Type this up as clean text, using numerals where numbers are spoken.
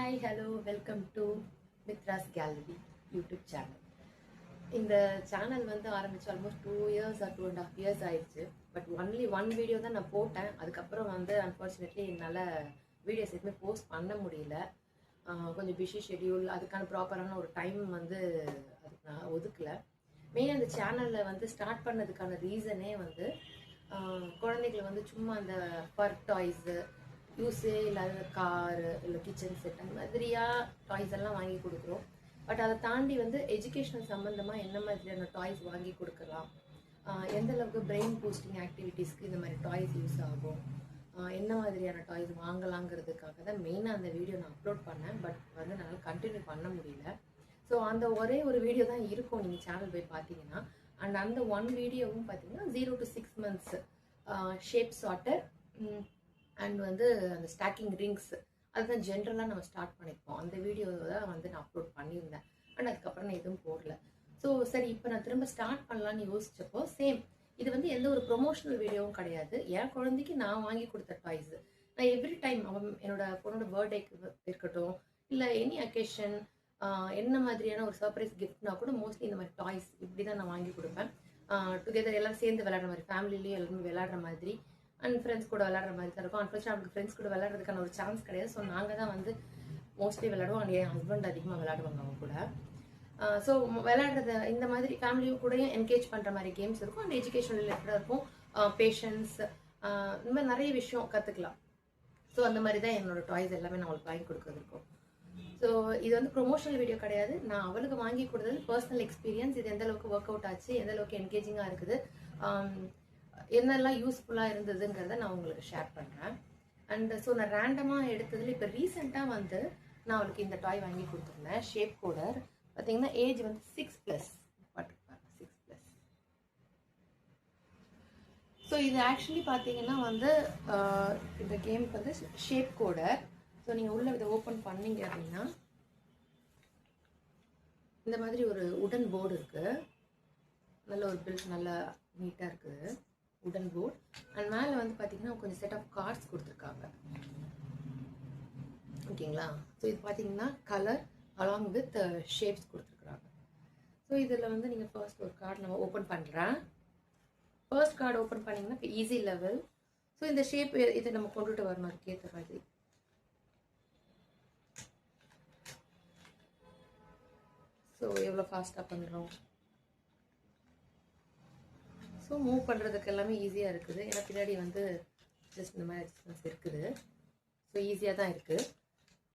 Hi, hello, welcome to Mitra's Gallery YouTube channel. இந்த channel வந்து ஆரம்பிச்சு ஆல்மோஸ்ட் 2 years or 2.5 years ஆயிடுச்சு. But only one video தான் நான் போட்டேன். அதுக்கப்புறம் வந்து அன்ஃபார்ச்சுனேட்லி என்னால் வீடியோஸ் எதுவுமே போஸ்ட் பண்ண முடியல. கொஞ்சம் பிஸி ஷெடியூல், அதுக்கான ப்ராப்பரான ஒரு டைம் வந்து அதுக்கு நான் ஒதுக்கலை. மெயினாக அந்த சேனலில் வந்து ஸ்டார்ட் பண்ணதுக்கான ரீசனே வந்து குழந்தைகளை வந்து சும்மா அந்த பர் டாய்ஸு, யூஸே இல்லாத காரு இல்லை கிச்சன் செட் அந்த மாதிரியாக டாய்ஸ் எல்லாம் வாங்கி கொடுக்குறோம். பட் அதை தாண்டி வந்து எஜுகேஷனல் சம்மந்தமாக என்ன மாதிரியான டாய்ஸ் வாங்கி கொடுக்கலாம், எந்த அளவுக்கு பிரெயின் பூஸ்டிங் ஆக்டிவிட்டீஸ்க்கு இந்த மாதிரி டாய்ஸ் யூஸ் ஆகும், என்ன மாதிரியான டாய்ஸ் வாங்கலாங்கிறதுக்காக தான் மெயினாக அந்த வீடியோ நான் அப்லோட் பண்ணேன். பட் வந்து என்னால் கண்டினியூ பண்ண முடியல. ஸோ அந்த ஒரே ஒரு வீடியோ தான் இருக்கும் நீங்கள் சேனல் போய் பார்த்தீங்கன்னா. அண்ட் அந்த ஒன் வீடியோவும் பார்த்தீங்கன்னா 0 to 6 months shape charter and வந்து அந்த ஸ்டாக்கிங் ரிங்ஸ் அதுதான் ஜென்ரலாக நம்ம ஸ்டார்ட் பண்ணியிருப்போம். அந்த வீடியோ தான் வந்து நான் அப்லோட் பண்ணியிருந்தேன். அண்ட் அதுக்கப்புறம் நான் எதுவும் போடல. ஸோ சரி, இப்போ நான் திரும்ப ஸ்டார்ட் பண்ணலான்னு யோசிச்சப்போ சேம் இது வந்து எந்த ஒரு ப்ரொமோஷனல் வீடியோவும் கிடையாது. என் குழந்தைக்கு நான் வாங்கி கொடுத்த டாய்ஸ் நான் எவ்ரி டைம் அவன் என்னோட பொண்ணோட பர்த்டேக்கு இருக்கட்டும் இல்லை எனி அக்கேஷன் என்ன மாதிரியான ஒரு சர்ப்ரைஸ் கிஃப்ட்னா கூட மோஸ்ட்லி இந்த மாதிரி டாய்ஸ் இப்படி தான் நான் வாங்கி கொடுப்பேன். டுகெதர் எல்லாம் சேர்ந்து விளையாடுற மாதிரி, ஃபேமிலிலேயே எல்லாருமே விளையாடுற மாதிரி அண்ட் ஃப்ரெண்ட்ஸ் கூட விளையாடுற மாதிரி தான் இருக்கும். அன்ஃபார்ச்சுனேட் அவங்களுக்கு ஃப்ரெண்ட்ஸ் கூட விளையாடுறதுக்கான ஒரு சான்ஸ் கிடையாது. ஸோ நாங்கள் தான் வந்து மோஸ்ட்லி விளையாடுவோம். அண்ட் என் ஹஸ்பண்ட் அதிகமாக விளையாடுவாங்க அவங்க கூட. ஸோ விளையாடுறது இந்த மாதிரி ஃபேமிலியும் கூடயும் என்கேஜ் பண்ணுற மாதிரி கேம்ஸ் இருக்கும். அண்ட் எஜுகேஷன் ரிலேட்டடாக இருக்கும். பேஷன்ஸ், இந்த மாதிரி நிறைய விஷயம் கற்றுக்கலாம். ஸோ அந்த மாதிரி தான் என்னோட டாய்ஸ் எல்லாமே நான் அவங்களுக்கு வாங்கி கொடுக்குறது இருக்கும். ஸோ இது வந்து ப்ரொமோஷனல் வீடியோ கிடையாது. நான் அவளுக்கு வாங்கி கொடுத்தது பர்சனல் எக்ஸ்பீரியன்ஸ். இது எந்த அளவுக்கு ஒர்க் அவுட் ஆச்சு, எந்த அளவுக்கு என்கேஜிங்காக இருக்குது, என்னெல்லாம் யூஸ்ஃபுல்லாக இருந்ததுங்கிறத நான் உங்களுக்கு ஷேர் பண்ணுறேன். அண்ட் ஸோ நான் ரேண்டமாக எடுத்ததில் இப்போ ரீசெண்டாக வந்து நான் அவளுக்கு இந்த டாய் வாங்கி கொடுத்துருந்தேன். ஷேப் கோடர் பார்த்தீங்கன்னா ஏஜ் வந்து 6+. பார்த்துருப்பாங்க 6+. ஸோ இது ஆக்சுவலி பார்த்தீங்கன்னா வந்து இந்த கேமுக்கு வந்து ஷேப் கோடர். ஸோ நீங்கள் உள்ள இதை ஓப்பன் பண்ணீங்க அப்படின்னா இந்த மாதிரி ஒரு உடன் போர்டு இருக்குது. நல்ல ஒரு பில்ட், நல்லா நீட்டாக இருக்குது உடன் போர்ட். அண்ட் மேலே வந்து பார்த்தீங்கன்னா கொஞ்சம் செட் ஆஃப் கார்ட்ஸ் கொடுத்துருக்காங்க. ஓகேங்களா? ஸோ இது பார்த்தீங்கன்னா கலர் அலாங் வித் ஷேப்ஸ் கொடுத்துருக்குறாங்க. ஸோ இதில் வந்து நீங்கள் ஃபர்ஸ்ட் ஒரு கார்டு நம்ம ஓப்பன் பண்ணுறேன். ஃபர்ஸ்ட் கார்டு ஓப்பன் பண்ணிங்கன்னா இப்போ ஈஸி லெவல். ஸோ இந்த ஷேப் இதை நம்ம கொண்டுட்டு வரணும் அதுக்கேற்ற மாதிரி. ஸோ எவ்வளோ ஃபாஸ்ட்டாக பண்ணுறோம். ஸோ மூவ் பண்ணுறதுக்கு எல்லாமே ஈஸியாக இருக்குது. ஏன்னா பின்னாடி வந்து ஜஸ்ட் இந்த மாதிரி அட்ஜஸ்ட்மெண்ட்ஸ் இருக்குது. ஸோ ஈஸியாக தான் இருக்குது.